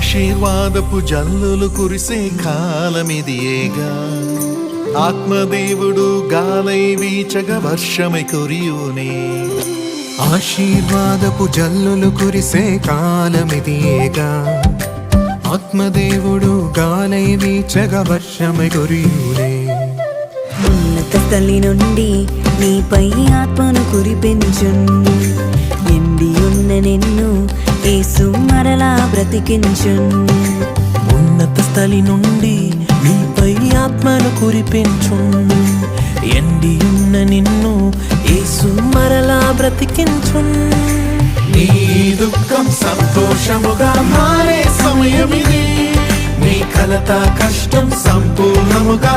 ఆశీర్వాదపు జల్లులు కురిసే కాలమిదియేగా, ఆత్మదేవుడు గాలై వీచగ వర్షమై కురియునే. ఆశీర్వాదపు జల్లులు కురిసే కాలమిదియేగా, ఆత్మదేవుడు గాలై వీచగ వర్షమై కురియునే. ఉన్నత స్థలి నుండి నీపై ఆత్మను కురిపించున్, ఎండి ఉన్న నిన్ను యేసు మరలా బ్రతికించున్. ఉన్నత స్థలి నుండి నీపై ఆత్మను కురిపించున్, ఎండి ఉన్న నిన్ను యేసు మరలా బ్రతికించున్. నీ దుఃఖం సంతోషముగా మారే సమయమిది, నీ కలత కష్టం సంపూర్ణముగా